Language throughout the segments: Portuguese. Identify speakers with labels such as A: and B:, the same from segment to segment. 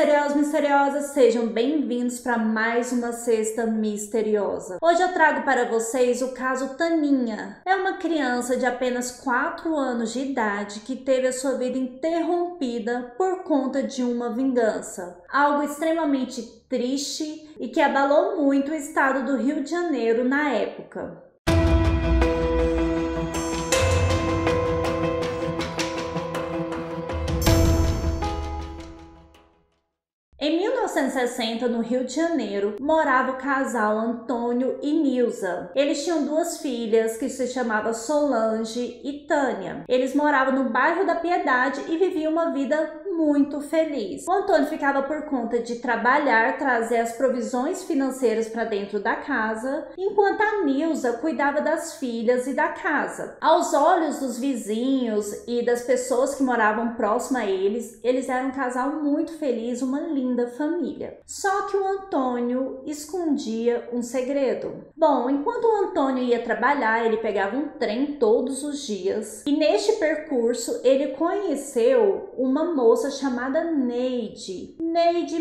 A: misteriosos, misteriosas, sejam bem-vindos para mais uma Sexta Misteriosa. Hoje eu trago para vocês o caso Taninha. É uma criança de apenas 4 anos de idade que teve a sua vida interrompida por conta de uma vingança. Algo extremamente triste e que abalou muito o estado do Rio de Janeiro na época. Em 1960, no Rio de Janeiro, morava o casal Antônio e Nilza. Eles tinham 2 filhas que se chamavam Solange e Tânia. Eles moravam no bairro da Piedade e viviam uma vida muito feliz. O Antônio ficava por conta de trabalhar, trazer as provisões financeiras para dentro da casa, enquanto a Nilza cuidava das filhas e da casa. Aos olhos dos vizinhos e das pessoas que moravam próximo a eles, eles eram um casal muito feliz, uma linda família. Só que o Antônio escondia um segredo. Bom, enquanto o Antônio ia trabalhar, ele pegava um trem todos os dias e neste percurso ele conheceu uma moça chamada Neide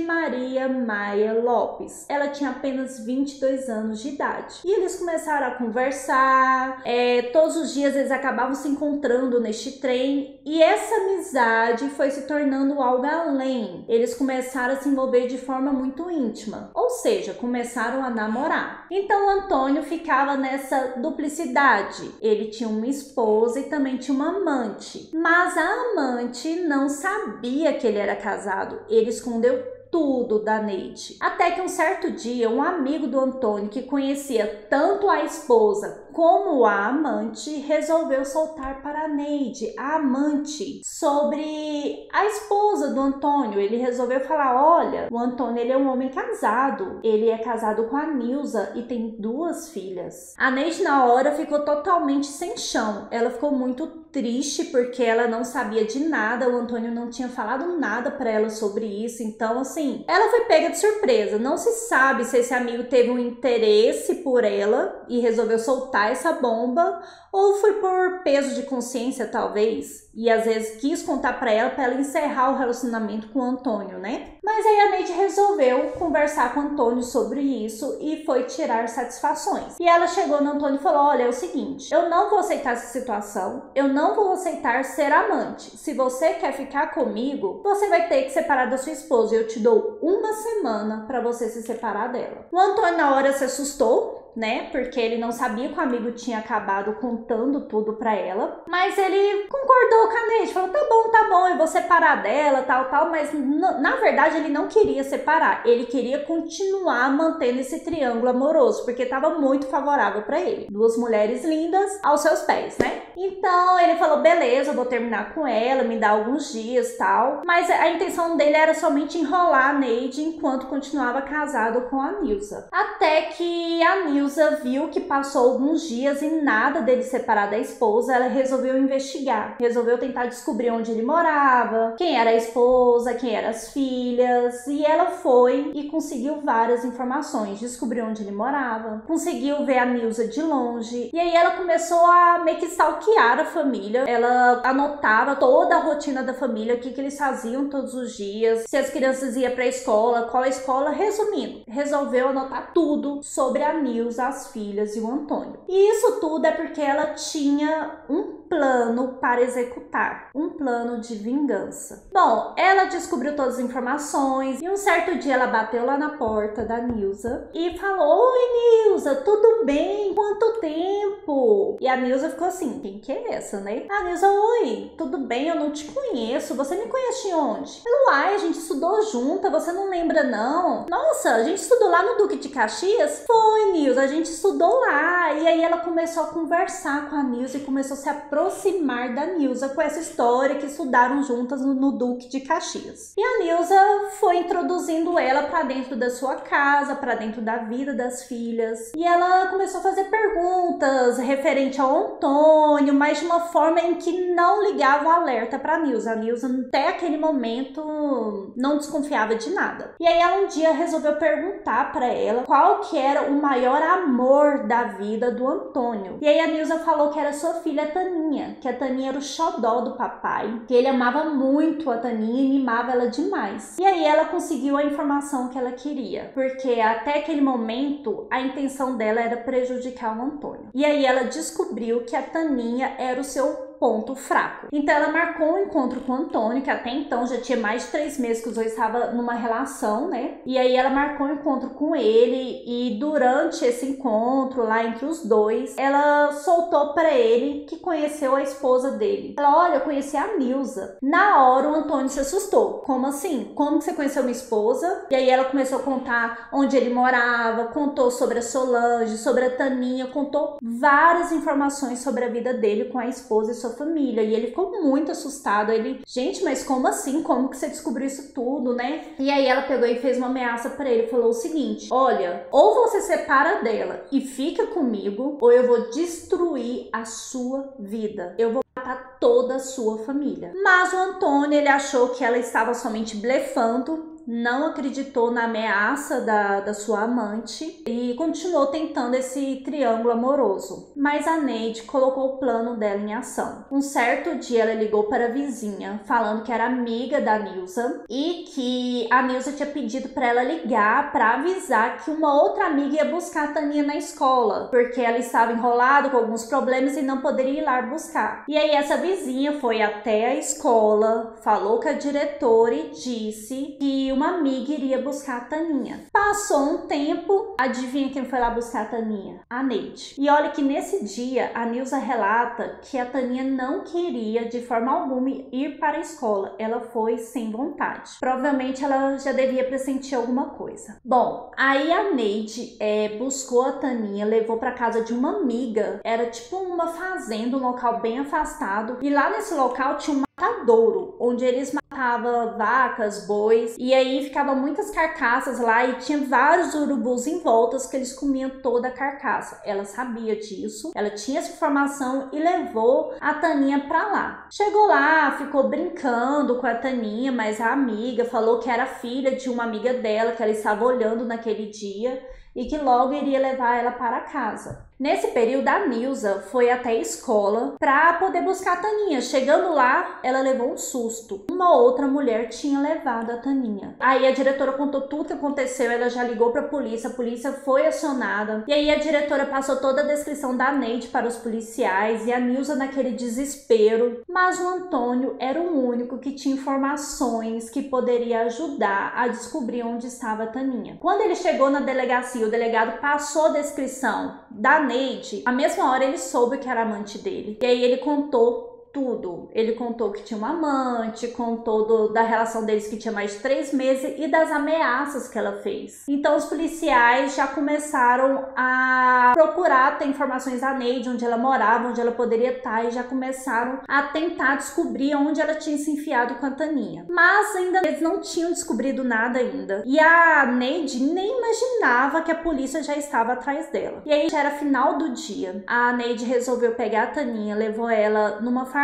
A: Maria Maia Lopes. Ela tinha apenas 22 anos de idade. E eles começaram a conversar, todos os dias eles acabavam se encontrando neste trem e essa amizade foi se tornando algo além. Eles começaram a se envolver de forma muito íntima, ou seja, começaram a namorar. Então o Antônio ficava nessa duplicidade. Ele tinha uma esposa e também tinha uma amante, mas a amante não sabia que ele era casado. Ele escondeu tudo da Neide. Até que um certo dia, um amigo do Antônio, que conhecia tanto a esposa como a amante, resolveu soltar para a Neide, a amante, sobre a esposa do Antônio. Ele resolveu falar: olha, o Antônio ele é um homem casado, ele é casado com a Nilza e tem 2 filhas. A Neide na hora ficou totalmente sem chão. Ela ficou muito triste porque ela não sabia de nada, o Antônio não tinha falado nada para ela sobre isso. Então assim, ela foi pega de surpresa. Não se sabe se esse amigo teve um interesse por ela e resolveu soltar essa bomba, ou foi por peso de consciência talvez, e às vezes quis contar para ela encerrar o relacionamento com o Antônio, né? Mas aí a Neide resolveu conversar com o Antônio sobre isso e foi tirar satisfações. E ela chegou no Antônio e falou: olha, é o seguinte, eu não vou aceitar essa situação, eu não vou aceitar ser amante. Se você quer ficar comigo, você vai ter que separar da sua esposa e eu te dou 1 semana para você se separar dela. O Antônio na hora se assustou, né? Porque ele não sabia que o amigo tinha acabado contando tudo pra ela. Mas ele concordou com a Neide, falou: tá bom, eu vou separar dela, tal. Mas na verdade ele não queria separar. Ele queria continuar mantendo esse triângulo amoroso, porque tava muito favorável pra ele. 2 mulheres lindas aos seus pés, né? Então ele falou: beleza, eu vou terminar com ela, me dá alguns dias, tal. Mas a intenção dele era somente enrolar a Neide enquanto continuava casado com a Nilza. Até que a Nilza viu que passou alguns dias e nada dele separar da esposa. Ela resolveu investigar, resolveu tentar descobrir onde ele morava, quem era a esposa, quem eram as filhas, e ela foi e conseguiu várias informações. Descobriu onde ele morava, conseguiu ver a Nilza de longe, e aí ela começou a meio que stalkear a família. Ela anotava toda a rotina da família, o que eles faziam todos os dias, se as crianças iam pra escola, qual a escola. Resumindo, resolveu anotar tudo sobre a Nilza, as filhas e o Antônio. E isso tudo é porque ela tinha um plano para executar, um plano de vingança. Bom, ela descobriu todas as informações e um certo dia ela bateu lá na porta da Nilza e falou: oi Nilza, tudo bem? Quanto tempo? E a Nilza ficou assim: quem que é essa, né? A Nilza: oi, tudo bem? Eu não te conheço, você me conhece de onde? Ela: uai, a gente estudou junta, você não lembra não? Nossa, a gente estudou lá no Duque de Caxias? Foi, Nilza, a gente estudou lá. E aí ela começou a conversar com a Nilza e começou a se aproximar da Nilza com essa história que estudaram juntas no Duque de Caxias. E a Nilza foi introduzindo ela para dentro da sua casa, para dentro da vida das filhas. E ela começou a fazer perguntas referente ao Antônio, mas de uma forma em que não ligava o alerta para a Nilza. A Nilza até aquele momento não desconfiava de nada. E aí ela um dia resolveu perguntar para ela qual que era o maior amor da vida do Antônio. E aí a Nilza falou que era sua filha Taninha, Taninha, que a Taninha era o xodó do papai, que ele amava muito a Taninha e mimava ela demais. E aí ela conseguiu a informação que ela queria, porque até aquele momento a intenção dela era prejudicar o Antônio. E aí ela descobriu que a Taninha era o seu ponto fraco. Então ela marcou um encontro com o Antônio, que até então já tinha mais de 3 meses que os dois estavam numa relação, né? E aí ela marcou um encontro com ele e durante esse encontro lá entre os dois, ela soltou para ele que conheceu a esposa dele. Ela, olha, eu conheci a Nilza. Na hora o Antônio se assustou. Como assim? Como que você conheceu minha esposa? E aí ela começou a contar onde ele morava, contou sobre a Solange, sobre a Taninha, contou várias informações sobre a vida dele com a esposa e sua família, e ele ficou muito assustado. Ele, gente, mas como assim? Como que você descobriu isso tudo, né? E aí ela pegou e fez uma ameaça pra ele, falou o seguinte: olha, ou você separa dela e fica comigo, ou eu vou destruir a sua vida. Eu vou matar toda a sua família. Mas o Antônio, ele achou que ela estava somente blefando, não acreditou na ameaça da sua amante e continuou tentando esse triângulo amoroso. Mas a Neide colocou o plano dela em ação. Um certo dia ela ligou para a vizinha, falando que era amiga da Nilza e que a Nilza tinha pedido para ela ligar para avisar que uma outra amiga ia buscar a Taninha na escola, porque ela estava enrolada com alguns problemas e não poderia ir lá buscar. E aí essa vizinha foi até a escola, falou com a diretora e disse que uma amiga iria buscar a Taninha. Passou um tempo, adivinha quem foi lá buscar a Taninha? A Neide. E olha que nesse dia a Nilza relata que a Taninha não queria de forma alguma ir para a escola. Ela foi sem vontade. Provavelmente ela já devia pressentir alguma coisa. Bom, aí a Neide buscou a Taninha, levou para casa de uma amiga. Era tipo uma fazenda, um local bem afastado. E lá nesse local tinha um matadouro, onde eles matavam vacas, bois, e aí ficavam muitas carcaças lá e tinha vários urubus em voltas que eles comiam toda a carcaça. Ela sabia disso, ela tinha essa informação e levou a Taninha pra lá. Chegou lá, ficou brincando com a Taninha, mas a amiga falou que era filha de uma amiga dela que ela estava olhando naquele dia e que logo iria levar ela para casa. Nesse período, a Nilza foi até a escola para poder buscar a Taninha. Chegando lá, ela levou um susto. Uma outra mulher tinha levado a Taninha. Aí a diretora contou tudo que aconteceu, ela já ligou para a polícia foi acionada. E aí a diretora passou toda a descrição da Neide para os policiais e a Nilza naquele desespero. Mas o Antônio era o único que tinha informações que poderia ajudar a descobrir onde estava a Taninha. Quando ele chegou na delegacia, o delegado passou a descrição da Neide, a mesma hora ele soube que era amante dele. E aí ele contou tudo. Ele contou que tinha uma amante, contou da relação deles que tinha mais de 3 meses e das ameaças que ela fez. Então os policiais já começaram a procurar ter informações da Neide, onde ela morava, onde ela poderia estar, e já começaram a tentar descobrir onde ela tinha se enfiado com a Taninha. Mas ainda eles não tinham descobrido nada ainda. E a Neide nem imaginava que a polícia já estava atrás dela. E aí já era final do dia. A Neide resolveu pegar a Taninha, levou ela numa farmácia,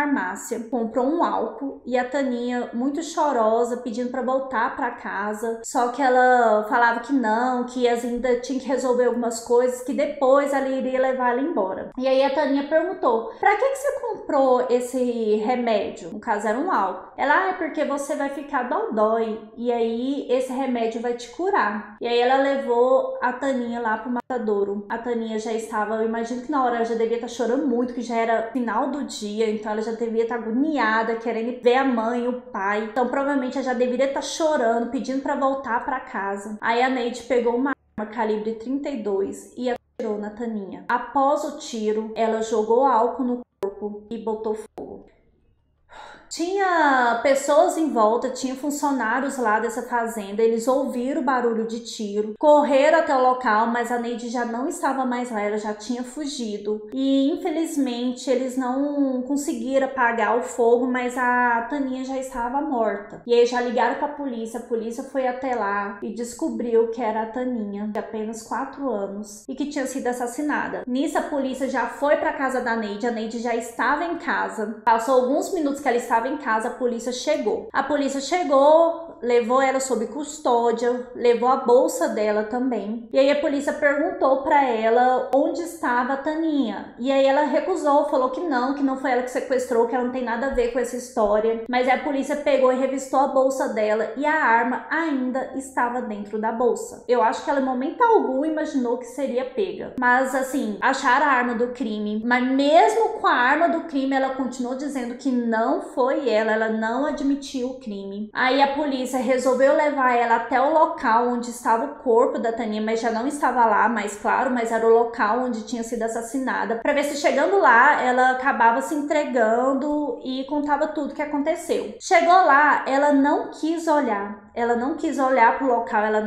A: comprou um álcool e a Taninha, muito chorosa, pedindo para voltar para casa. Só que ela falava que não, que ainda tinha que resolver algumas coisas, que depois ela iria levar ela embora. E aí a Taninha perguntou: pra que você comprou esse remédio? No caso era um álcool. Ela, é porque você vai ficar dodói e aí esse remédio vai te curar. E aí ela levou a Taninha lá pro matadouro. A Taninha já estava, eu imagino que na hora ela já devia estar chorando muito, que já era final do dia, então ela já devia estar agoniada, querendo ver a mãe, o pai. Então provavelmente ela já deveria estar chorando, pedindo para voltar para casa. Aí a Neide pegou uma arma calibre 32 e atirou na Taninha. Após o tiro, ela jogou álcool no corpo e botou fogo. Tinha pessoas em volta, tinha funcionários lá dessa fazenda, eles ouviram o barulho de tiro, correram até o local, mas a Neide já não estava mais lá, ela já tinha fugido. E infelizmente eles não conseguiram apagar o fogo, mas a Taninha já estava morta. E aí já ligaram para a polícia foi até lá e descobriu que era a Taninha, de apenas 4 anos, e que tinha sido assassinada. Nisso a polícia já foi para casa da Neide, a Neide já estava em casa, passou alguns minutos que ela estava estava em casa, a polícia chegou. A polícia chegou, levou ela sob custódia, levou a bolsa dela também. E aí a polícia perguntou para ela onde estava a Taninha. E aí ela recusou, falou que não foi ela que sequestrou, que ela não tem nada a ver com essa história. Mas aí a polícia pegou e revistou a bolsa dela e a arma ainda estava dentro da bolsa. Eu acho que ela em momento algum imaginou que seria pega. Mas assim, acharam a arma do crime. Mas mesmo com a arma do crime, ela continuou dizendo que não foi ela não admitiu o crime. Aí a polícia resolveu levar ela até o local onde estava o corpo da Taninha, mas já não estava lá, mais claro, mas era o local onde tinha sido assassinada, para ver se chegando lá ela acabava se entregando e contava tudo que aconteceu. Chegou lá, ela não quis olhar. Ela não quis olhar pro local, ela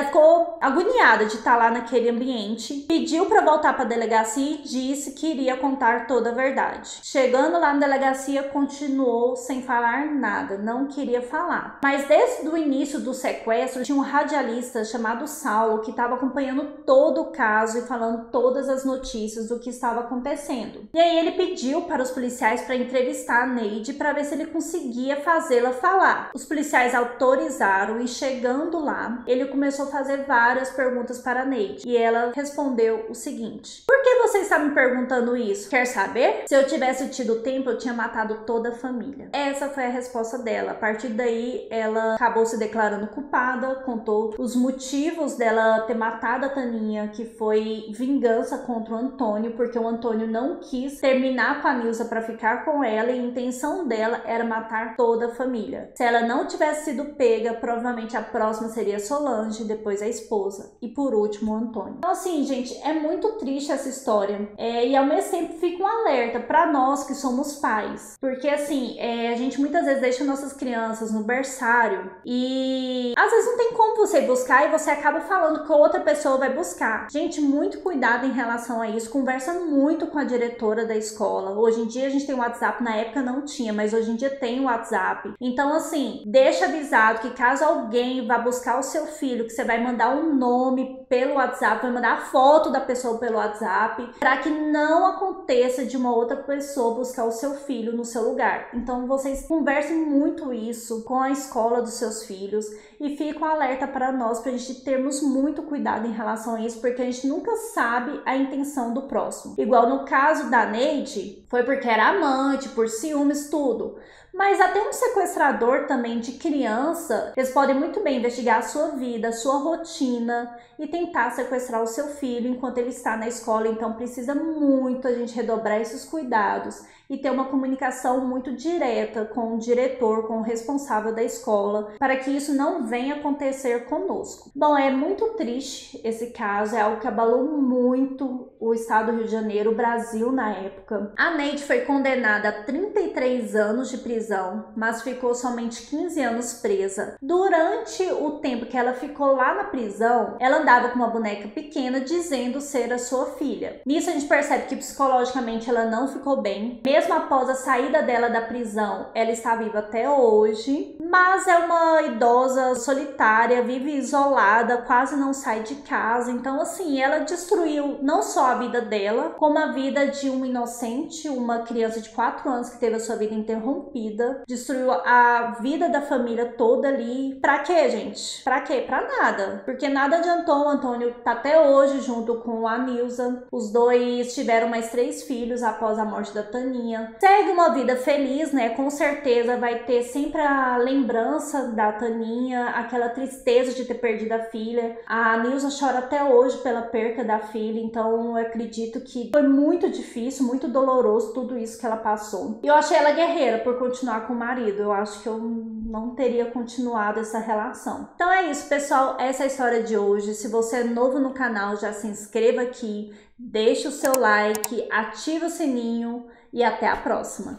A: ficou agoniada de estar lá naquele ambiente, pediu para voltar para a delegacia e disse que iria contar toda a verdade. Chegando lá na delegacia, continuou sem falar nada, não queria falar. Mas desde o início do sequestro, tinha um radialista chamado Saulo que estava acompanhando todo o caso e falando todas as notícias do que estava acontecendo. E aí ele pediu para os policiais para entrevistar a Neide para ver se ele conseguia fazê-la falar. Os policiais autorizaram e chegando lá, ele começou a fazer várias perguntas para a Neide. E ela respondeu o seguinte: por que você está me perguntando isso? Quer saber? Se eu tivesse tido tempo, eu tinha matado toda a família. Essa foi a resposta dela. A partir daí, ela acabou se declarando culpada, contou os motivos dela ter matado a Taninha, que foi vingança contra o Antônio, porque o Antônio não quis terminar com a Nilza para ficar com ela e a intenção dela era matar toda a família. Se ela não tivesse sido pega, provavelmente a próxima seria Solange, depois a esposa e por último o Antônio. Então assim, gente, é muito triste essa história e ao mesmo tempo fica um alerta para nós que somos pais, porque assim, a gente muitas vezes deixa nossas crianças no berçário e às vezes não tem como você buscar e você acaba falando que outra pessoa vai buscar. Gente, muito cuidado em relação a isso, conversa muito com a diretora da escola. Hoje em dia a gente tem o WhatsApp, na época não tinha, mas hoje em dia tem o WhatsApp. Então assim, deixa avisado que caso alguém vá buscar o seu filho, que você vai mandar um nome pelo WhatsApp, vai mandar a foto da pessoa pelo WhatsApp, para que não aconteça de uma outra pessoa buscar o seu filho no seu lugar. Então vocês conversem muito isso com a escola dos seus filhos e fica um alerta para nós, para a gente termos muito cuidado em relação a isso, porque a gente nunca sabe a intenção do próximo. Igual no caso da Neide, foi porque era amante, por ciúmes, tudo. Mas até um sequestrador também de criança, eles podem muito bem investigar a sua vida, a sua rotina e tentar sequestrar o seu filho enquanto ele está na escola. Então precisa muito a gente redobrar esses cuidados e ter uma comunicação muito direta com o diretor, com o responsável da escola, para que isso não venha acontecer conosco. Bom, é muito triste esse caso, é algo que abalou muito o estado do Rio de Janeiro, o Brasil na época. A Neide foi condenada a 33 anos de prisão, mas ficou somente 15 anos presa. Durante o tempo que ela ficou lá na prisão, ela andava com uma boneca pequena dizendo ser a sua filha. Nisso a gente percebe que psicologicamente ela não ficou bem. Mesmo após a saída dela da prisão, ela está viva até hoje, mas é uma idosa solitária, vive isolada, quase não sai de casa. Então assim, ela destruiu não só a vida dela, como a vida de um inocente, uma criança de 4 anos que teve a sua vida interrompida, destruiu a vida da família toda ali. Pra quê, gente? Pra quê? Pra nada. Porque nada adiantou, o Antônio tá até hoje junto com a Nilza. Os dois tiveram mais 3 filhos após a morte da Taninha. Segue uma vida feliz, né? Com certeza vai ter sempre a lembrança da Taninha, aquela tristeza de ter perdido a filha. A Nilza chora até hoje pela perca da filha, então eu acredito que foi muito difícil, muito doloroso tudo isso que ela passou. E eu achei ela guerreira por continuar com o marido. Eu acho que eu não teria continuado essa relação. Então é isso, pessoal. Essa é a história de hoje. Se você é novo no canal, já se inscreva aqui, deixe o seu like, ative o sininho e até a próxima.